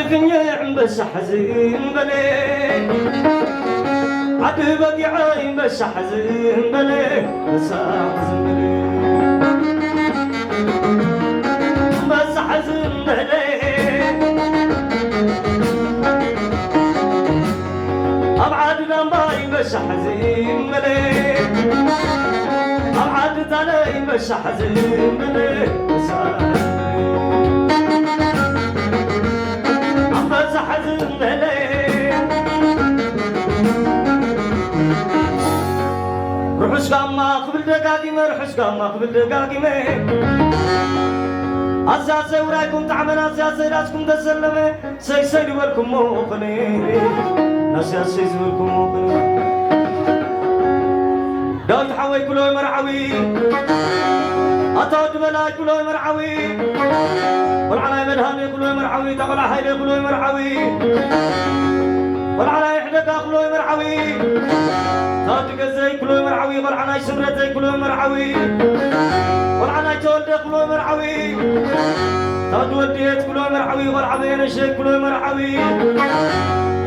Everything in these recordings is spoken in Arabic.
عدكني عم بس حزين بلي عد بقيعي بس حزين بلي بس حزين بلي بس حزين بلي أبعد لمباي بس حزين بلي أبعد علي بس حزين بلي بس حزين رحش قاما قبل دقاقيمة رحش قاما قبل دقاقيمة أساسي ورايكم تعمل أساسي راسكم تسلمي سيسيري والكم موقني أساسي زولكم موقني داود حوي كلوي مرعوي أتود بلاي كلوي مرعوي والعلاي مدهاني كلوي مرعوي تقل حيلي كلوي مرعوي والعلاي حدقا كلوي مرعوي تاتك الزي كلوي مرعوي والعلاي سمرتي كلوي مرعوي والعلاي تولدي كلوي مرعوي تات وديت كلوي مرعوي والعبين الشيك كلوي مرعوي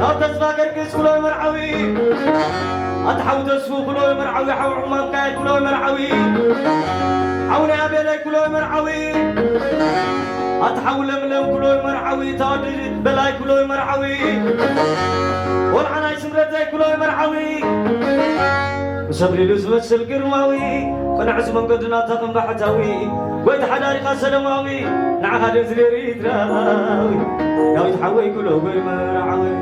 تات تسفا كركس كلوي مرعوي أتحو تسفو كلوي مرعوي حو عمان كاي كلوي مرعوي حوني أبيلي كلوي مرعوي أتحو لملم كلوي مرعوي تادي بلاي كلوي مرعوي والعناي سمرتي كلوي مرعوي وصبري لزمت القرماوي قنعز من قدنا تقم بحتاوي ويت حدارق سلماوي نعها دزليري تراوي لو يتحوي كلوي مرعوي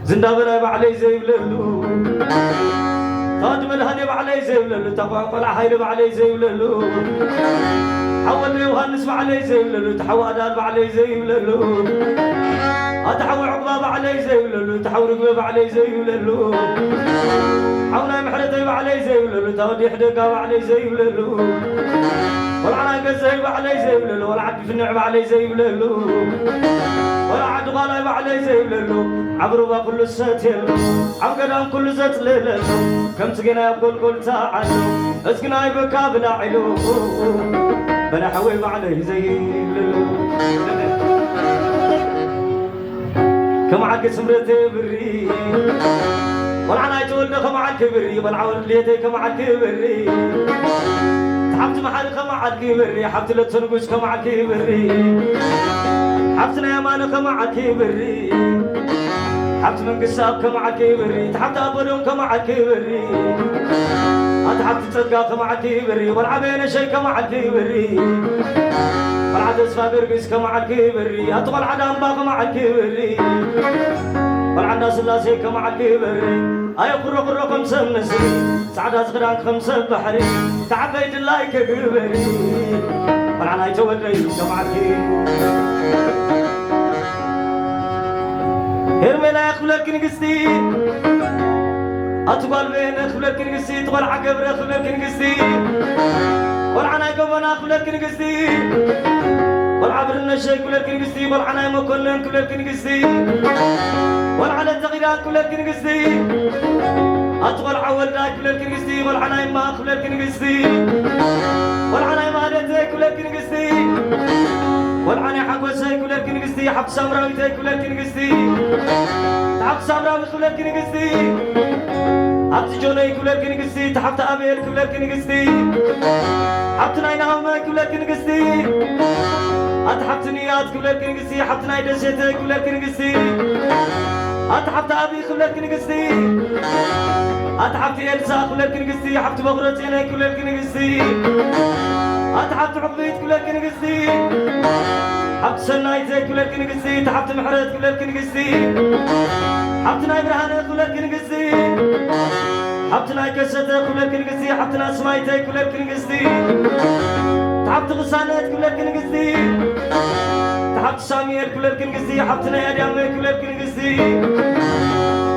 زندابنا بعلي زي بللو تاد ملهني بعلي زي بللو تقوى طلع هايل بعلي زي بللو حولني وهنس بعلي زي بللو تحوى أدال بعلي زي بللو أتحوى عقبة بعلي زي بللو تحوى رقبة بعلي زي بللو حونا محرتي بعلي زي بللو تودي حدقة بعلي زي بللو والعناقة زي بعلي زي بللو والعد في النعم بعلي زي بللو والعد غالي بعلي زي بللو عبروا كل الساتيل عم قدام كل زت ليلو كم تقنا بقول كل ساعة اسقنا يبكى بلا علو بلا حوي بعلي زي بللو كم عك سمرتي بري والعناي تولد كم عك بري والعول ليتي كم عك بري حبت محل كم عك بري حبت لتنقش كم عك بري حبتنا يا مانو كم عك بري حبت من قصاب كم عك بري تحبت أبدون كم عك بري أتحبت تصدقا كم عك بري والعبين شي كم عك بري والعد اسفا برقس كم عك بري أطول عدام با كم عك بري والعد سلاسي كم عك بري أي قرو كم سمسي سعد صغران خمسة بحري تعبيت الله كبري والعناي تولي كم عك هرملا خلك نقستي أطول بين خلك نقستي طول عقبر خلك نقستي والعناي كمنا خلك نقستي والعبر النشي خلك نقستي والعناي مكلن خلك نقستي والعلى التغييرات خلك نقستي أطول عول داك خلك نقستي والعناي ما خلك نقستي والعناي ما دتك خلك نقستي والعني حقوسي كلك نقستي حب سمراوي تي كلك نقستي حب سمراوي كلك نقستي حب جوني كلك نقستي حب أبير كلك نقستي حب ناينهم كلك نقستي حب نيات كلك نقستي حب نايد شتي كلك نقستي حب أبي كلك نقستي حب إلسا كلك نقستي حب بغرتي كلك نقستي أتحبت عقبيت كلك نقستي حبت سنايتك كلك نقستي تحبت محرت كلك نقستي حبت ناي برهانة كلك نقستي حبت ناي كشتك كلك نقستي حبت ناي سمايتك كلك نقستي تحبت غسانات كلك نقستي تحبت شامير كلك نقستي حبت ناي أديامي كلك نقستي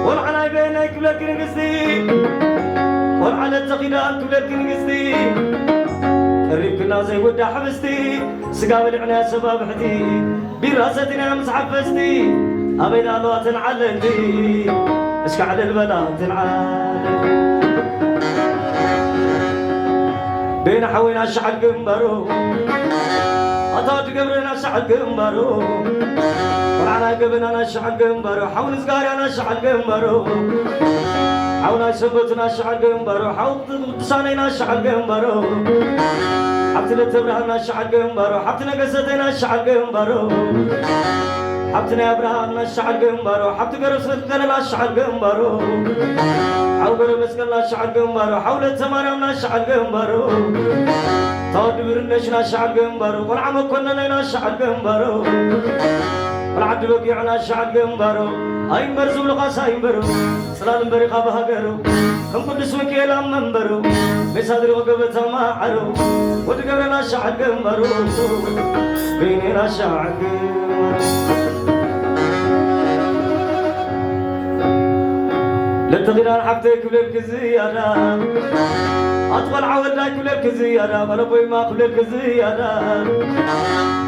والعناي بيني كلك نقستي والعلى التقيدات كلك نقستي ريبكنا زي ودا حبستي سقاوي العناية سبابحتي براستنا مسحفستي أبينا الله تنعللي اشكى على البنات تنعلل بين حوينا الشحل قمرو أتاد قبرنا شعل قمبرو قرعنا قبنا شعل قمبرو حول زقارنا شعل قمبرو حونا شبتنا شعل قمبرو حول تسانينا شعل قمبرو حبتنا تبرهنا شعل قمبرو حبتنا قصتنا شعل قمبرو حبتنا أبراهنا شعل قمبرو حبت قرصتنا شعل قمبرو حول مسكنا شعل قمبرو حول تمارنا شعل قمبرو تود برنشنا شعل قمبرو والعم كنا شعل قمبرو والعد بقيعنا شعل قمبرو أين برزو لقاس أين برو سلام بريقا بهاجرو كم كل سوق يلام منبرو بصدر وقبة ما عرو وتقبلنا شعل قمبرو بيننا شعل للتغيير حبتك بلك زيادة أطول عودك بلك زيادة بلبوي ما بلك زيادة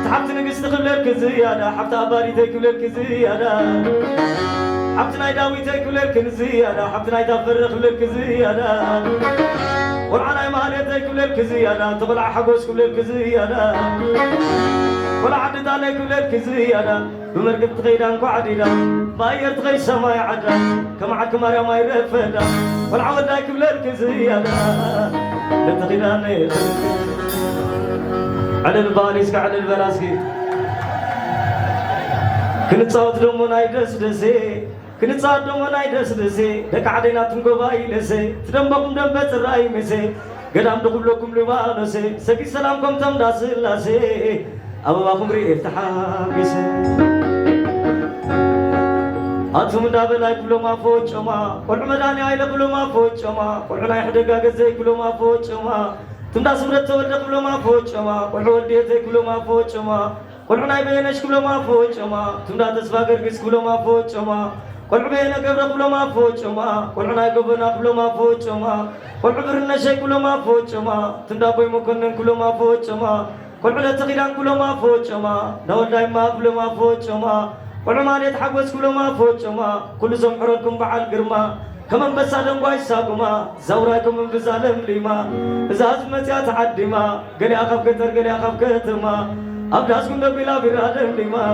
تحبت نقص بلك زيادة حبت أباريتك بلك زيادة حبت نايداويتك بلك زيادة حبت نايدا فرخ بلك زيادة والعنا مالتك بلك زيادة تبلع حقوسك بلك زيادة ولا عدد عليك بلك زيادة بمركب تغيدان كعديدا باير تغي سماي عدا كمعك مريم ما يرفدا والعود دايك بلك زيادة لتغيدان على الباليسك على البلاسكي كنت صوت دمونا يدرس دسي كنت صوت دمونا يدرس دسي دك عدينا تنقباي لسي تدمبكم دمبت الرأي مسي قدام دقبلكم لبانسي سكي سلامكم تمداس اللاسي أبواكم ريف تحاكسي أنتم دابلا كلوا ما فوج أما كل مداني عيل كلوا ما فوج أما كل عنا يحدق جزء كلوا ما فوج أما تم دا سمرت تولد كلوا ما فوج أما كل ولديت كلوا ما فوج أما كل عنا يبينش كلوا ما فوج أما تم دا تسباقر كيس كلوا ما فوج أما كل عبينا قبر كلوا ما فوج أما كل عنا يقبنا كلوا ما فوج أما كل عبرنا شيء كلوا ما فوج أما تم دا بوي مكنن كلوا ما فوج أما كل عنا تغيران كلوا ما فوج أما دول دايما كلوا ما فوج أما كل ما يتحقق كل ما فوج أما كل زم حركم بعال قرما كمان بس على قايس ساقما زوراكم من بزالم لما زاز متى تعدي ما قلي أخاف كتر قلي أخاف كتر ما أبدا أسكن بلا برادم لما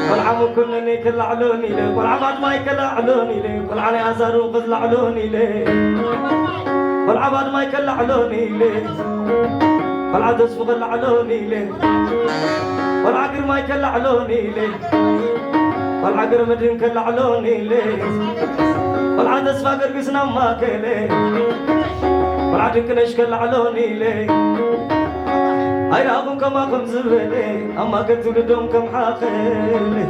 كل عام كلني كل علوني لي كل عام ما يكل علوني لي كل عام أزار وقزل علوني لي كل عام ما يكل علوني لي كل عام تصفق علوني لي كل عقر ما يكل علوني لي كل عقر مدين كل علوني لي كل عام تصفق قسنا ما كلي كل عام كنش كل علوني لي هاي رابم كما كم زبلي أما كنت ولدهم كم حاقلي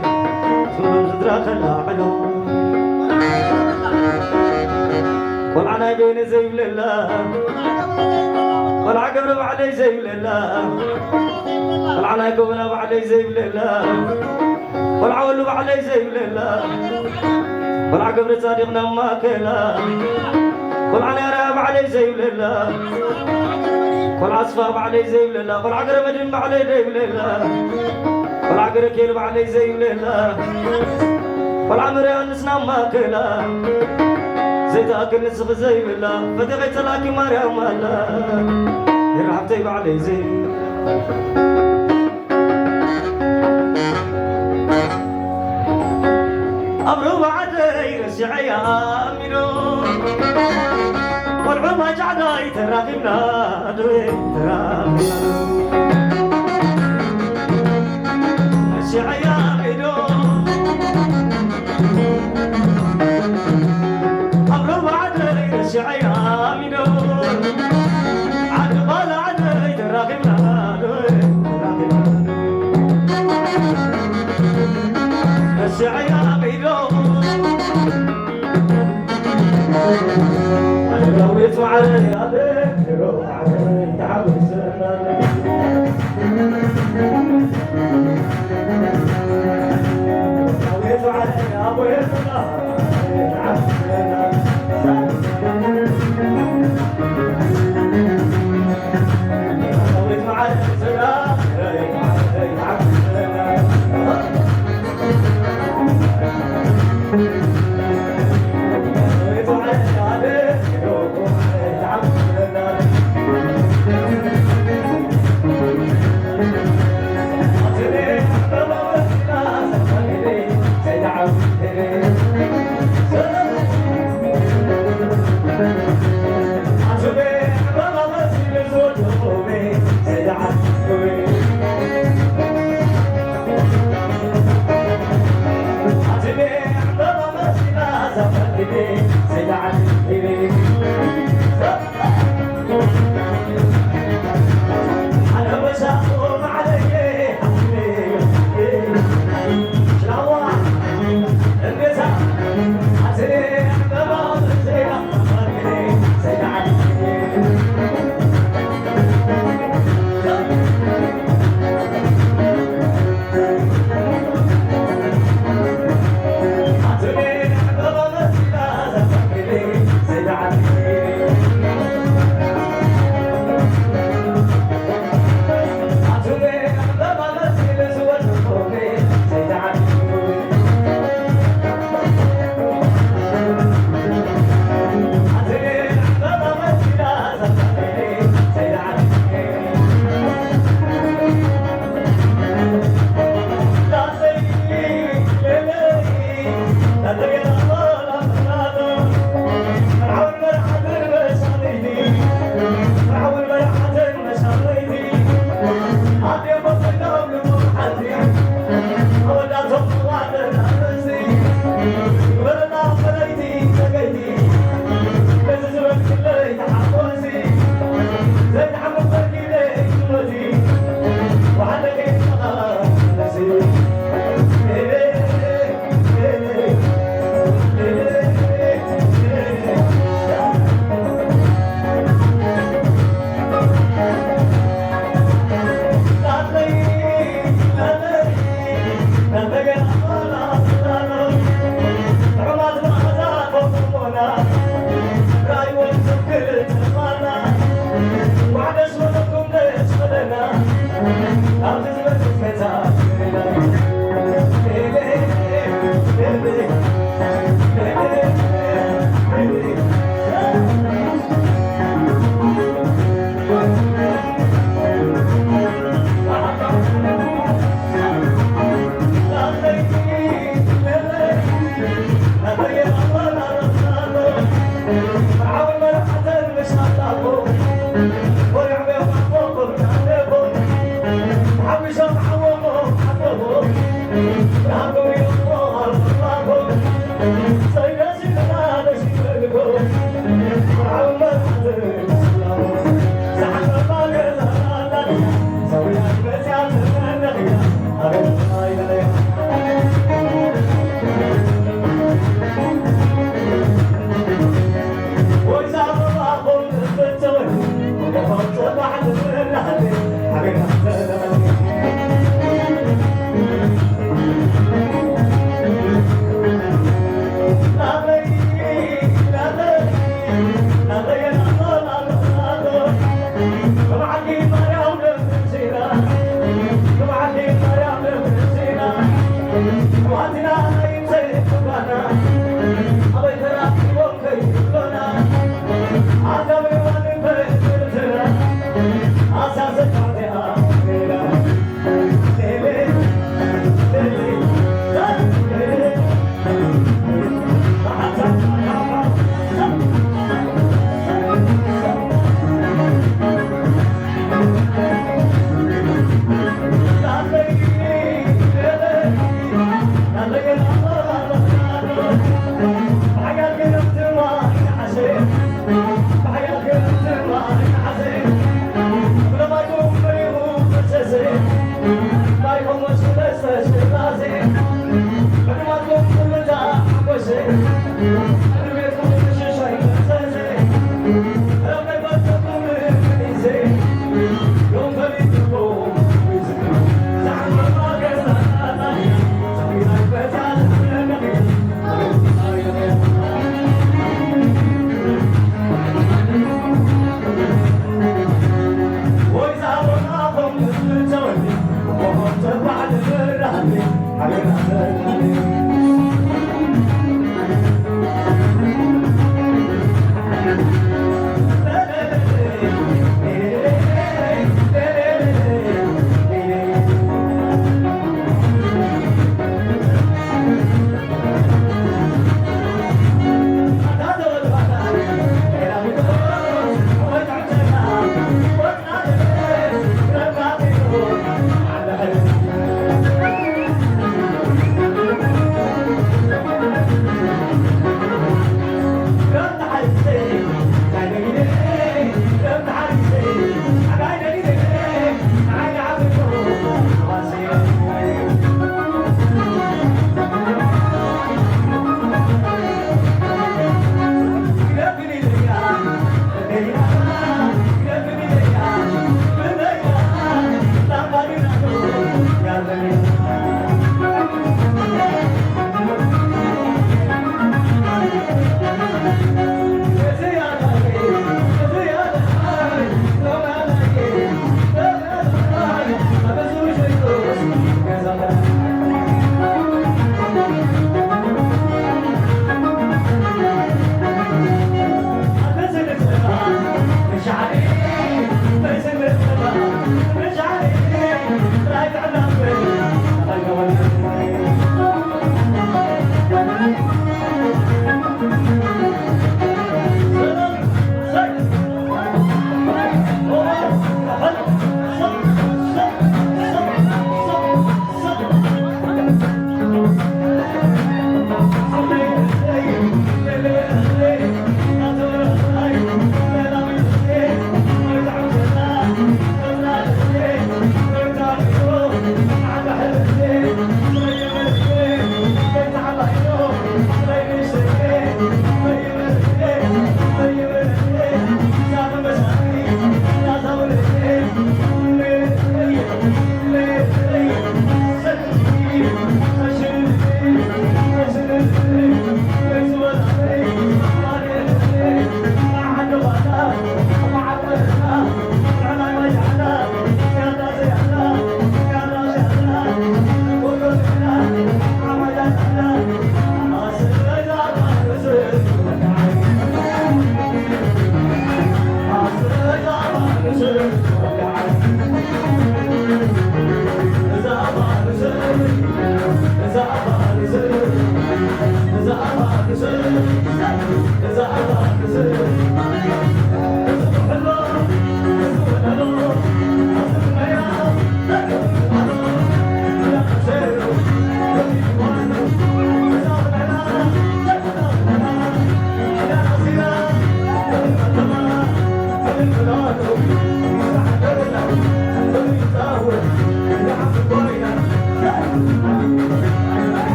ثم تدرك العلو كل عنا بين زي الله كل عقب بعلي زي الله كل عنا يقبنا بعلي زي الله كل عول بعلي زي الله كل عقب صادقنا ما كلا كل عنا راب علي زي الله كل عصفة علي زي الله كل عقر مدين علي زي الله كل عقر كيل علي زي الله كل عمر أنسنا ما كلا زي تأكل نسخ زي الله فتغيت لك مريم الله يرحبتي علي زي أمرو بعدي رشعي آمنو والعمى جعداي تراقبنا دوي تراقبنا رشعي آمنو أمرو بعدي رشعي آمنو عد بالا عدي تراقبنا دوي تراقبنا رشعي آمنو رويت علي عليك روح علي تعب رويت علي أبويت تعب رويت علي سلام تعب رويت علي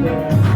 Thank you.